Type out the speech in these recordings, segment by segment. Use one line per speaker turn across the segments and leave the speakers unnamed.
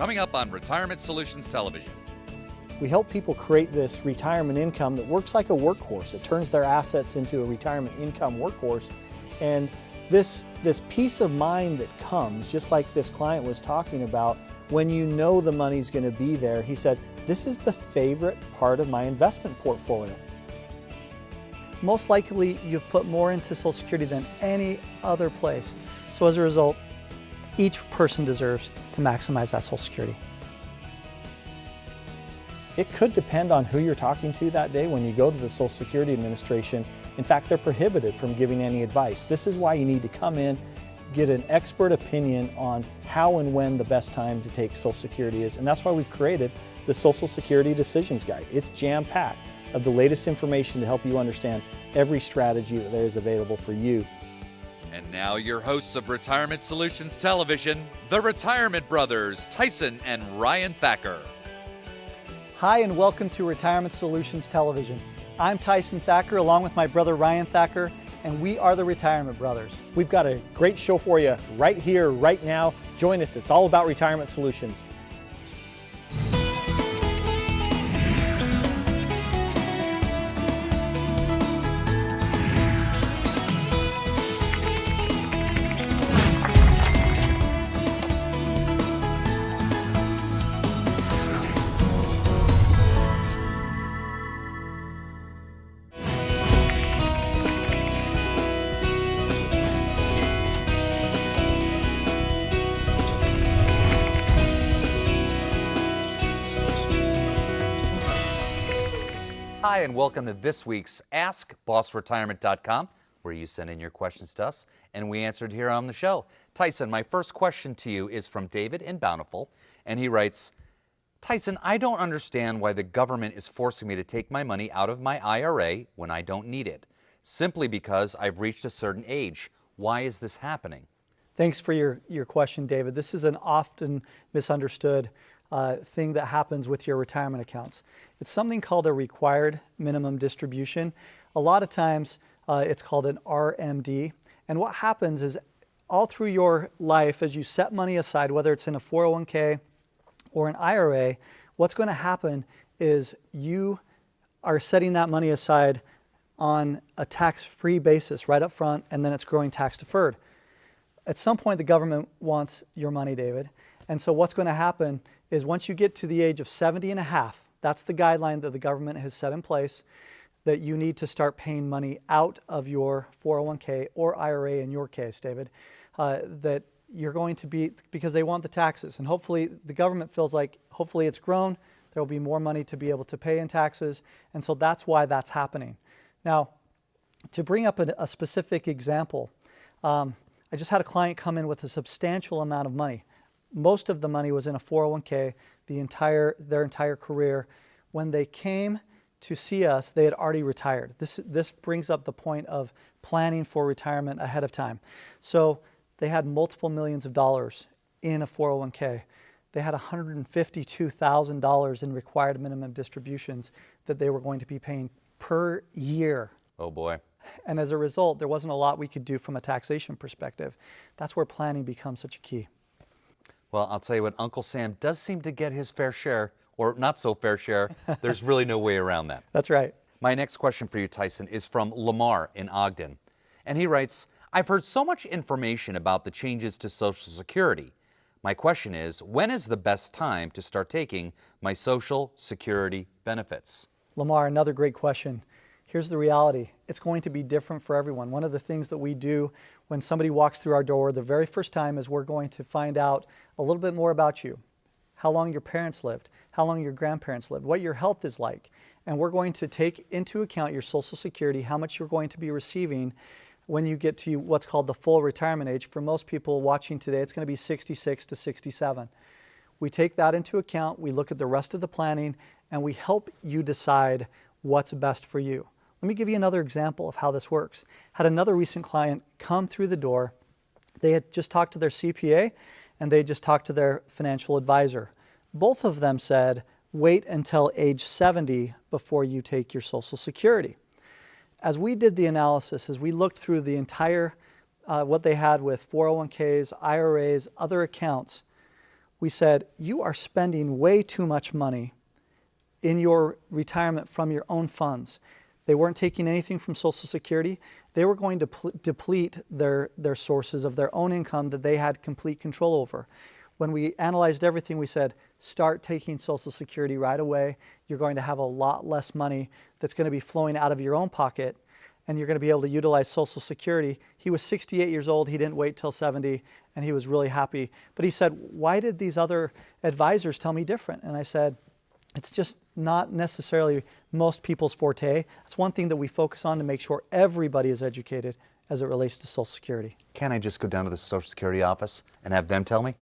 coming up on Retirement Solutions Television.
We help people create this retirement income that works like a workhorse. It turns their assets into a retirement income workhorse. And this peace of mind that comes, just like this client was talking about, when you know the money's going to be there, he said, this is the favorite part of my investment portfolio.
Most likely you've put more into Social Security than any other place. So as a result, each person deserves to maximize that Social Security.
It could depend on who you're talking to that day when you go to the Social Security Administration. In fact, they're prohibited from giving any advice. This is why you need to come in, get an expert opinion on how and when the best time to take Social Security is. And that's why we've created the Social Security Decisions Guide. It's jam-packed of the latest information to help you understand every strategy that there is available for you.
And now your hosts of Retirement Solutions Television, the Retirement Brothers, Tyson and Ryan Thacker.
Hi and welcome to Retirement Solutions Television. I'm Tyson Thacker along with my brother Ryan Thacker, and we are the Retirement Brothers.
We've got a great show for you right here, right now. Join us. It's all about retirement solutions.
Hi, and welcome to this week's AskBossRetirement.com, where you send in your questions to us, and we answered here on the show. Tyson, my first question to you is from David in Bountiful, and he writes, Tyson, I don't understand why the government is forcing me to take my money out of my IRA when I don't need it, simply because I've reached a certain age. Why is this happening?
Thanks for your question, David. This is an often misunderstood thing that happens with your retirement accounts. It's something called a required minimum distribution. A lot of times it's called an RMD. And what happens is all through your life, as you set money aside, whether it's in a 401k or an IRA, what's going to happen is you are setting that money aside on a tax-free basis right up front, and then it's growing tax-deferred. At some point, the government wants your money, David. And so what's going to happen is once you get to the age of 70 and a half, that's the guideline that the government has set in place, that you need to start paying money out of your 401k or IRA in your case, David, that you're going to be, because they want the taxes. And hopefully the government feels like hopefully it's grown, there will be more money to be able to pay in taxes. And so that's why that's happening. Now, to bring up a specific example, I just had a client come in with a substantial amount of money. Most of the money was in a 401k their entire career. When they came to see us, they had already retired. This brings up the point of planning for retirement ahead of time. So they had multiple millions of dollars in a 401k. They had $152,000 in required minimum distributions that they were going to be paying per year.
Oh boy.
And as a result, there wasn't a lot we could do from a taxation perspective. That's where planning becomes such a key.
Well, I'll tell you what, Uncle Sam does seem to get his fair share, or not so fair share. There's really no way around that.
That's right.
My next question for you, Tyson, is from Lamar in Ogden. And he writes, I've heard so much information about the changes to Social Security. My question is, when is the best time to start taking my Social Security benefits?
Lamar, another great question. Here's the reality. It's going to be different for everyone. One of the things that we do when somebody walks through our door the very first time is we're going to find out a little bit more about you, how long your parents lived, how long your grandparents lived, what your health is like. And we're going to take into account your Social Security, how much you're going to be receiving when you get to what's called the full retirement age. For most people watching today, it's going to be 66 to 67. We take that into account, we look at the rest of the planning, and we help you decide what's best for you. Let me give you another example of how this works. Had another recent client come through the door. They had just talked to their CPA and they just talked to their financial advisor. Both of them said, wait until age 70 before you take your Social Security. As we did the analysis, as we looked through the entire, what they had with 401ks, IRAs, other accounts, we said, you are spending way too much money in your retirement from your own funds. They weren't taking anything from Social Security. They were going to deplete their sources of their own income that they had complete control over. When we analyzed everything, we said, start taking Social Security right away. You're going to have a lot less money that's going to be flowing out of your own pocket, and you're going to be able to utilize Social Security. He was 68 years old. He didn't wait till 70, and he was really happy. But he said, why did these other advisors tell me different? And I said, it's just not necessarily most people's forte. It's one thing that we focus on to make sure everybody is educated as it relates to Social Security.
Can't I just go down to the Social Security office and have them tell me?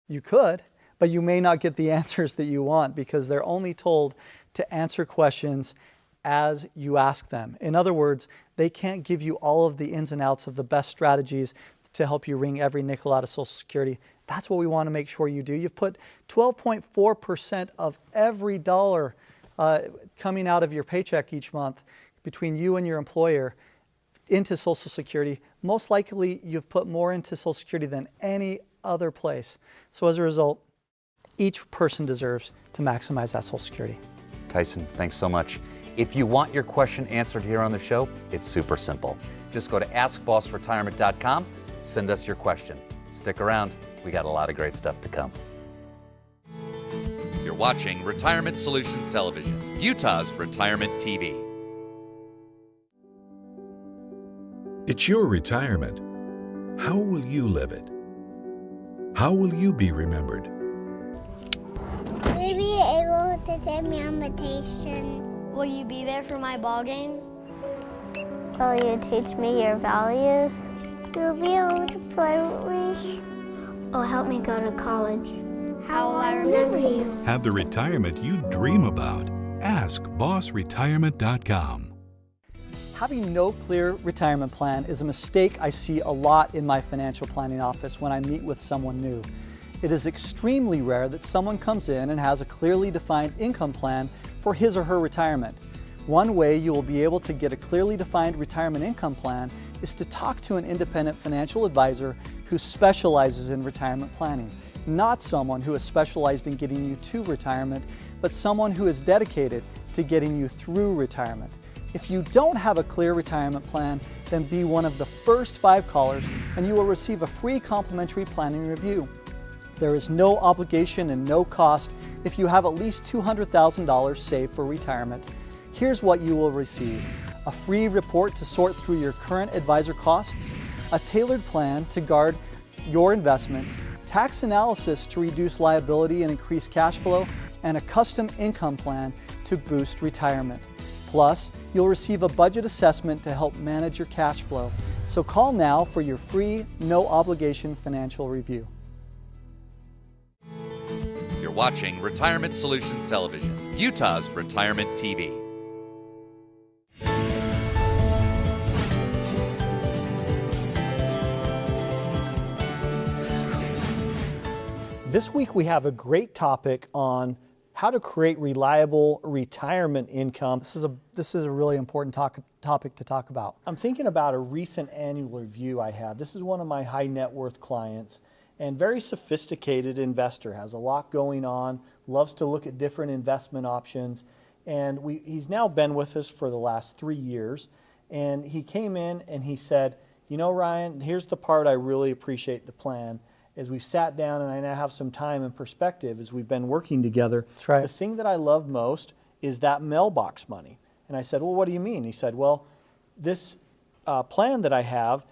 You could, but you may not get the answers that you want because they're only told to answer questions as you ask them. In other words, they can't give you all of the ins and outs of the best strategies to help you wring every nickel out of Social Security. That's what we want to make sure you do. You've put 12.4% of every dollar coming out of your paycheck each month between you and your employer into Social Security. Most likely, you've put more into Social Security than any other place. So as a result, each person deserves to maximize that Social Security.
Tyson, thanks so much. If you want your question answered here on the show, it's super simple. Just go to AskBossRetirement.com, send us your question. Stick around, we got a lot of great stuff to come. You're watching Retirement Solutions Television, Utah's Retirement TV.
It's your retirement. How will you live it? How will you be remembered?
Will you be able to take me on vacation?
Will you be there for my ball games?
Will you teach me your values? You'll be able to play with me.
Oh, help me go to college. How will I remember you?
Have the retirement you dream about. Ask BossRetirement.com.
Having no clear retirement plan is a mistake I see a lot in my financial planning office when I meet with someone new. It is extremely rare that someone comes in and has a clearly defined income plan for his or her retirement. One way you will be able to get a clearly defined retirement income plan is to talk to an independent financial advisor who specializes in retirement planning. Not someone who is specialized in getting you to retirement, but someone who is dedicated to getting you through retirement. If you don't have a clear retirement plan, then be one of the first 5 callers and you will receive a free complimentary planning review. There is no obligation and no cost if you have at least $200,000 saved for retirement. Here's what you will receive: a free report to sort through your current advisor costs, a tailored plan to guard your investments, tax analysis to reduce liability and increase cash flow, and a custom income plan to boost retirement. Plus, you'll receive a budget assessment to help manage your cash flow. So call now for your free, no-obligation financial review.
You're watching Retirement Solutions Television, Utah's Retirement TV.
This week we have a great topic on how to create reliable retirement income.
This is a really important topic to talk about.
I'm thinking about a recent annual review I had. This is one of my high net worth clients and very sophisticated investor, has a lot going on, loves to look at different investment options. And he's now been with us for the last 3 years. And he came in and he said, you know, Ryan, here's the part I really appreciate the plan. As we sat down and I now have some time and perspective as we've been working together,
That's right.
The thing that I love most is that mailbox money. And I said, well, what do you mean? He said, well, this plan that I have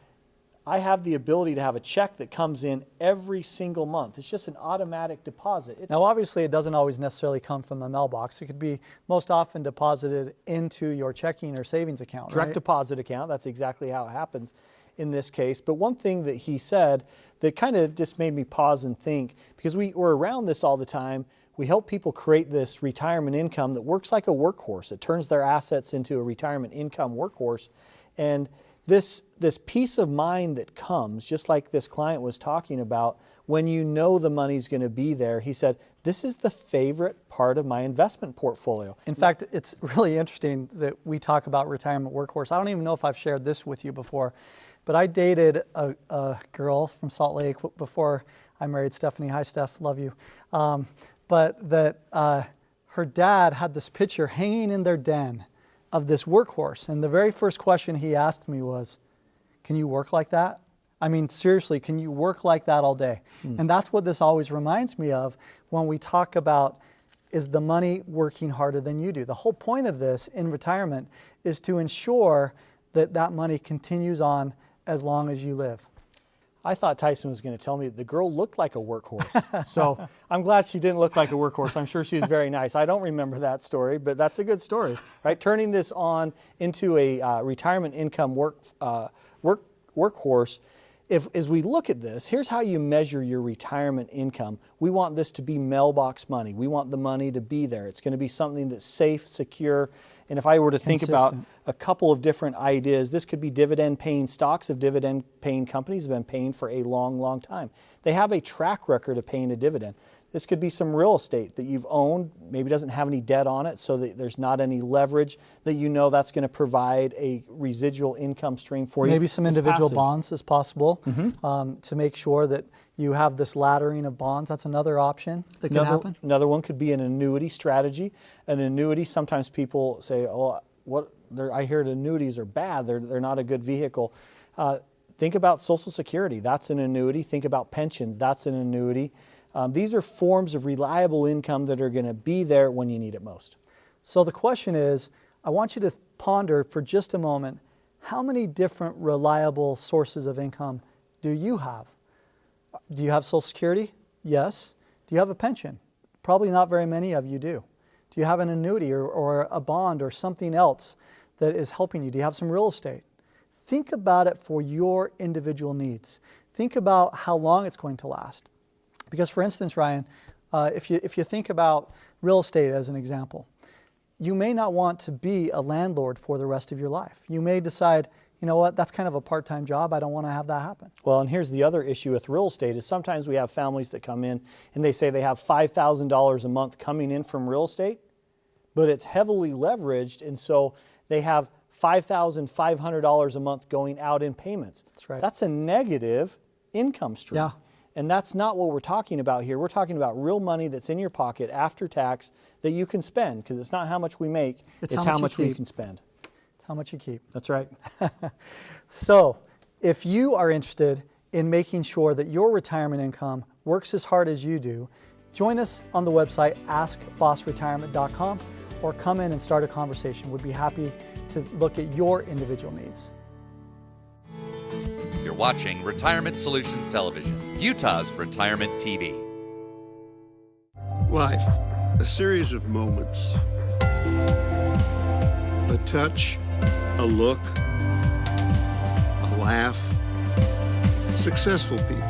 the ability to have a check that comes in every single month. It's just an automatic deposit.
Now, obviously, it doesn't always necessarily come from a mailbox. It could be most often deposited into your checking or savings account,
direct
right?
deposit account. That's exactly how it happens in this case. But one thing that he said that kind of just made me pause and think, because we're around this all the time, we help people create this retirement income that works like a workhorse. It turns their assets into a retirement income workhorse. And this peace of mind that comes, just like this client was talking about, when you know the money's going to be there, he said, this is the favorite part of my investment portfolio.
In fact, it's really interesting that we talk about retirement workhorse. I don't even know if I've shared this with you before, but I dated a girl from Salt Lake before I married Stephanie. Hi, Steph. Love you. But that her dad had this picture hanging in their den of this workhorse. And the very first question he asked me was, can you work like that? I mean, seriously, can you work like that all day? And that's what this always reminds me of when we talk about, is the money working harder than you do? The whole point of this in retirement is to ensure that that money continues on as long as you live.
I thought Tyson was going to tell me the girl looked like a workhorse. So I'm glad she didn't look like a workhorse. I'm sure she was very nice. I don't remember that story, but that's a good story, right? Turning this on into a retirement income workhorse. As we look at this, here's how you measure your retirement income. We want this to be mailbox money. We want the money to be there. It's going to be something that's safe, secure. And if I were to think about a couple of different ideas, this could be dividend-paying stocks of dividend-paying companies have been paying for a long, long time. They have a track record of paying a dividend. This could be some real estate that you've owned, maybe doesn't have any debt on it, so that there's not any leverage, that you know that's going to provide a residual income stream for you.
Maybe some individual bonds is possible to make sure that you have this laddering of bonds. That's another option that can happen.
Another one could be an annuity strategy. An annuity, sometimes people say, oh, I heard annuities are bad, they're not a good vehicle. Think about Social Security, that's an annuity. Think about pensions, that's an annuity. These are forms of reliable income that are going to be there when you need it most.
So the question is, I want you to ponder for just a moment, how many different reliable sources of income do you have? Do you have Social Security? Yes. Do you have a pension? Probably not very many of you do. Do you have an annuity or a bond or something else that is helping you? Do you have some real estate? Think about it for your individual needs. Think about how long it's going to last. Because for instance, Ryan, if you think about real estate as an example, you may not want to be a landlord for the rest of your life. You may decide, you know what, that's kind of a part-time job. I don't want to have that happen.
Well, and here's the other issue with real estate is sometimes we have families that come in and they say they have $5,000 a month coming in from real estate, but it's heavily leveraged, and so they have $5,500 a month going out in payments.
That's right.
That's a negative income stream.
Yeah.
And that's not what we're talking about here. We're talking about real money that's in your pocket after tax that you can spend, because it's not how much we make, it's how much we can spend.
It's how much you keep.
That's right.
So if you are interested in making sure that your retirement income works as hard as you do, join us on the website askbossretirement.com or come in and start a conversation. We'd be happy to look at your individual needs.
You're watching Retirement Solutions Television, Utah's Retirement TV.
Life, a series of moments. A touch, a look, a laugh. Successful people.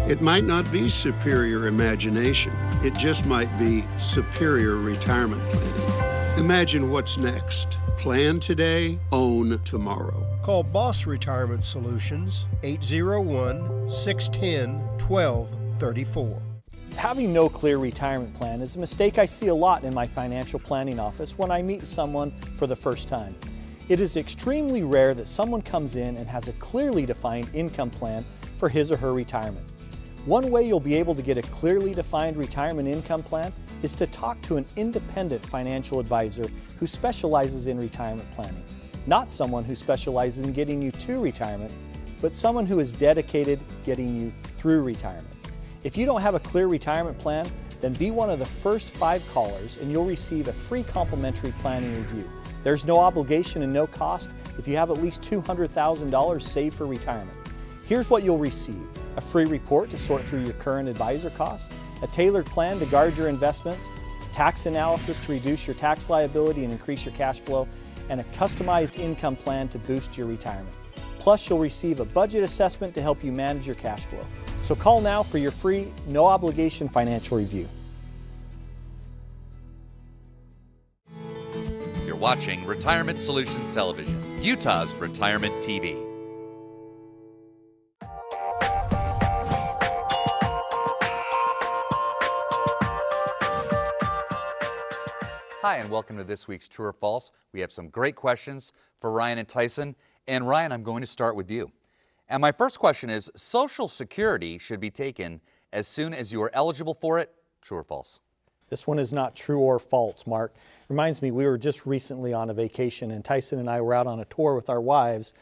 It might not be superior imagination. It just might be superior retirement planning. Imagine what's next. Plan today, own tomorrow.
Call Boss Retirement Solutions, 801-610-1234.
Having no clear retirement plan is a mistake I see a lot in my financial planning office when I meet someone for the first time. It is extremely rare that someone comes in and has a clearly defined income plan for his or her retirement. One way you'll be able to get a clearly defined retirement income plan is to talk to an independent financial advisor who specializes in retirement planning. Not someone who specializes in getting you to retirement, but someone who is dedicated getting you through retirement. If you don't have a clear retirement plan, then be one of the first 5 callers and you'll receive a free complimentary planning review. There's no obligation and no cost if you have at least $200,000 saved for retirement. Here's what you'll receive: a free report to sort through your current advisor costs, a tailored plan to guard your investments, tax analysis to reduce your tax liability and increase your cash flow, and a customized income plan to boost your retirement. Plus, you'll receive a budget assessment to help you manage your cash flow. So call now for your free, no obligation financial review.
You're watching Retirement Solutions Television, Utah's Retirement TV. Hi, and welcome to this week's True or False. We have some great questions for Ryan and Tyson. And Ryan, I'm going to start with you. And my first question is, Social Security should be taken as soon as you are eligible for it. True or false?
This one is not true or false, Mark. Reminds me, we were just recently on a vacation, and Tyson and I were out on a tour with our wives,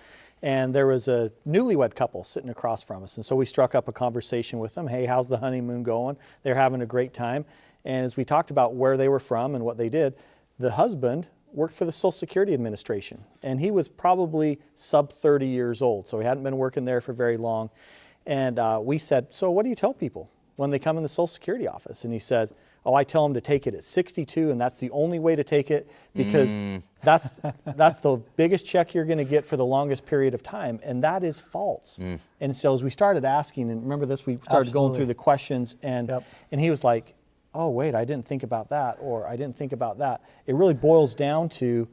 and there was a newlywed couple sitting across from us. And so we struck up a conversation with them. Hey, how's the honeymoon going? They're having a great time. And as we talked about where they were from and what they did, the husband worked for the Social Security Administration, and he was probably sub 30 years old, so he hadn't been working there for very long. And we said, so what do you tell people when they come in the Social Security office? And he said, oh, I tell them to take it at 62, and that's the only way to take it, because that's the biggest check you're going to get for the longest period of time, and that is false. And so as we started asking, and remember this, we started going through the questions, and he was like, oh, wait, I didn't think about that, or I didn't think about that. It really boils down to,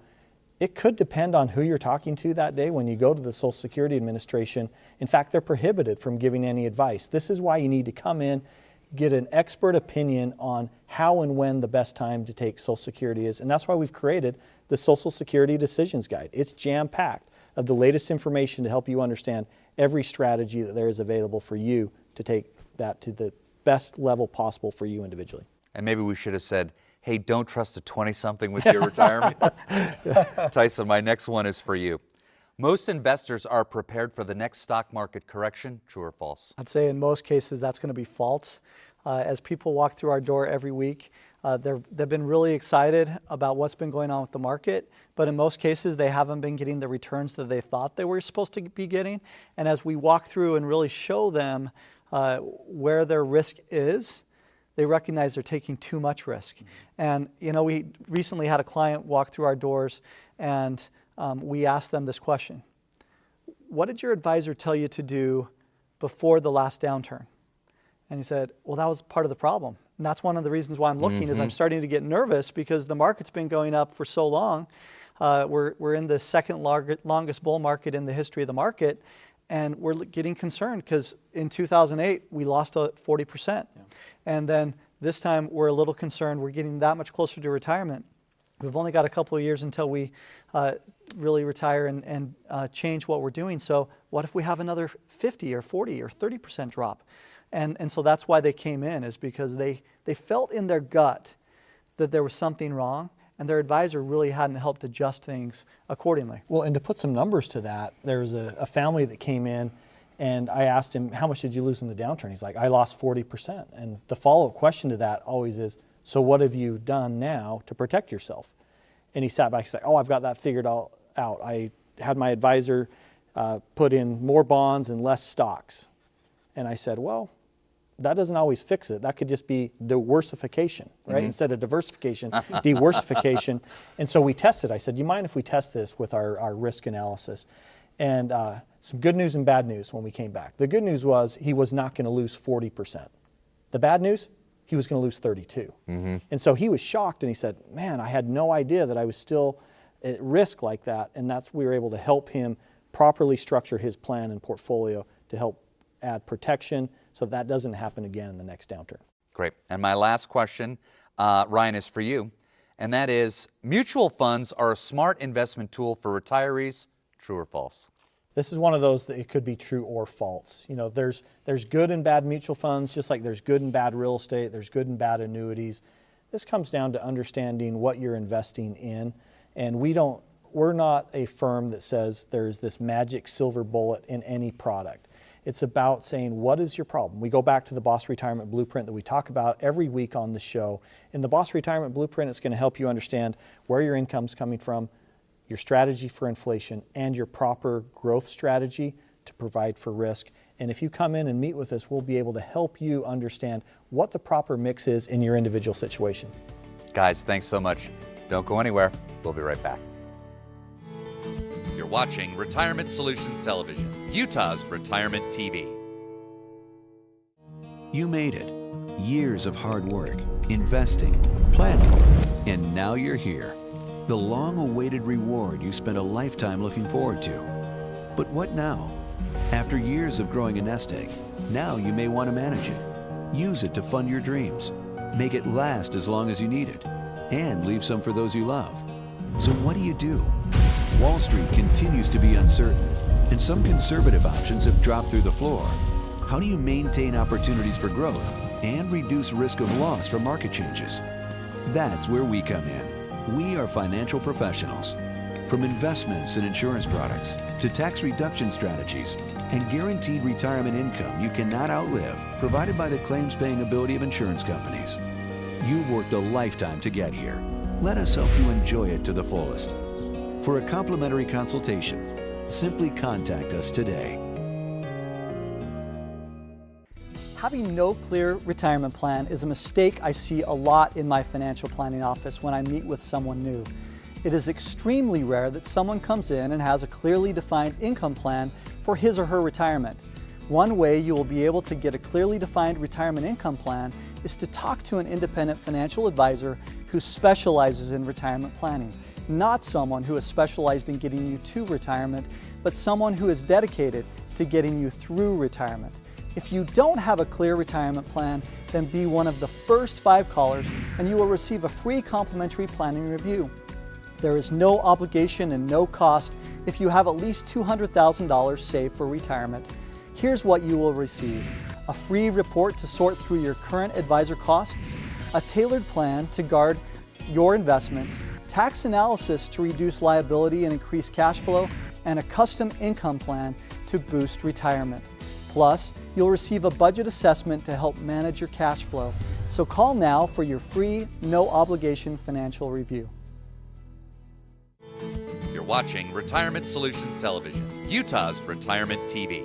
it could depend on who you're talking to that day when you go to the Social Security Administration. In fact, they're prohibited from giving any advice. This is why you need to come in, get an expert opinion on how and when the best time to take Social Security is. And that's why we've created the Social Security Decisions Guide. It's jam-packed of the latest information to help you understand every strategy that there is available for you to take that to the best level possible for you individually.
And maybe we should have said, hey, don't trust a 20-something with your retirement. Tyson, my next one is for you. Most investors are prepared for the next stock market correction. True or false?
I'd say in most cases that's going to be false. As people walk through our door every week, they've been really excited about what's been going on with the market, but in most cases they haven't been getting the returns that they thought they were supposed to be getting. And as we walk through and really show them where their risk is, they recognize they're taking too much risk. And you know, we recently had a client walk through our doors, and we asked them this question: what did your advisor tell you to do before the last downturn? And he said, well, that was part of the problem. And that's one of the reasons why I'm looking, is I'm starting to get nervous because the market's been going up for so long. We're in the second longest bull market in the history of the market, and we're getting concerned because in 2008, we lost 40%. Yeah. And then this time, we're a little concerned. We're getting that much closer to retirement. We've only got a couple of years until we really retire and change what we're doing. So what if we have another 50 or 40 or 30% drop? And so that's why they came in, is because they felt in their gut that there was something wrong, and their advisor really hadn't helped adjust things accordingly.
Well, and to put some numbers to that, there was a family that came in, and I asked him, how much did you lose in the downturn? He's like, I lost 40%. And the follow-up question to that always is, so what have you done now to protect yourself? And he sat back and said, oh, I've got that figured all out. I had my advisor put in more bonds and less stocks. And I said, well, that doesn't always fix it. That could just be diversification, right? Instead of diversification, diversification. And so we tested. I said, you mind if we test this with our risk analysis? And some good news and bad news when we came back. The good news was he was not going to lose 40%. The bad news, he was going to lose 32. And so he was shocked, and he said, man, I had no idea that I was still at risk like that. And we were able to help him properly structure his plan and portfolio to help add protection so that doesn't happen again in the next downturn.
Great. And my last question, Ryan, is for you, and that is, mutual funds are a smart investment tool for retirees. True or false?
This is one of those that it could be true or false. You know, there's good and bad mutual funds, just like there's good and bad real estate, there's good and bad annuities. This comes down to understanding what you're investing in, and we're not a firm that says there's this magic silver bullet in any product. It's about saying, what is your problem? We go back to the Boss Retirement Blueprint that we talk about every week on the show. In the Boss Retirement Blueprint, it's going to help you understand where your income's coming from, your strategy for inflation, and your proper growth strategy to provide for risk. And if you come in and meet with us, we'll be able to help you understand what the proper mix is in your individual situation.
Guys, thanks so much. Don't go anywhere. We'll be right back. You're watching Retirement Solutions Television, Utah's Retirement TV.
You made it. Years of hard work, investing, planning, and now you're here. The long-awaited reward you spent a lifetime looking forward to. But what now? After years of growing a nest egg, now you may want to manage it. Use it to fund your dreams. Make it last as long as you need it. And leave some for those you love. So what do? Wall Street continues to be uncertain, and some conservative options have dropped through the floor. How do you maintain opportunities for growth and reduce risk of loss from market changes? That's where we come in. We are financial professionals. From investments and insurance products to tax reduction strategies and guaranteed retirement income you cannot outlive, provided by the claims-paying ability of insurance companies. You've worked a lifetime to get here. Let us help you enjoy it to the fullest. For a complimentary consultation, simply contact us today.
Having no clear retirement plan is a mistake I see a lot in my financial planning office when I meet with someone new. It is extremely rare that someone comes in and has a clearly defined income plan for his or her retirement. One way you will be able to get a clearly defined retirement income plan is to talk to an independent financial advisor who specializes in retirement planning. Not someone who is specialized in getting you to retirement, but someone who is dedicated to getting you through retirement. If you don't have a clear retirement plan, then be one of the first 5 callers and you will receive a free complimentary planning review. There is no obligation and no cost if you have at least $200,000 saved for retirement. Here's what you will receive: a free report to sort through your current advisor costs, a tailored plan to guard your investments, tax analysis to reduce liability and increase cash flow, and a custom income plan to boost retirement. Plus, you'll receive a budget assessment to help manage your cash flow. So call now for your free, no obligation financial review.
You're watching Retirement Solutions Television, Utah's Retirement TV.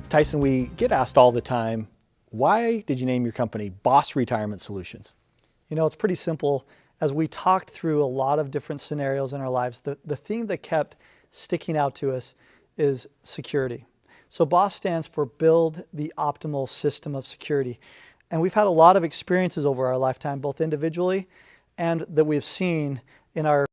Tyson, we get asked all the time, why did you name your company Boss Retirement Solutions?
You know, it's pretty simple. As we talked through a lot of different scenarios in our lives, the thing that kept sticking out to us is security. So BOSS stands for Build the Optimal System of Security. And we've had a lot of experiences over our lifetime, both individually and that we've seen in our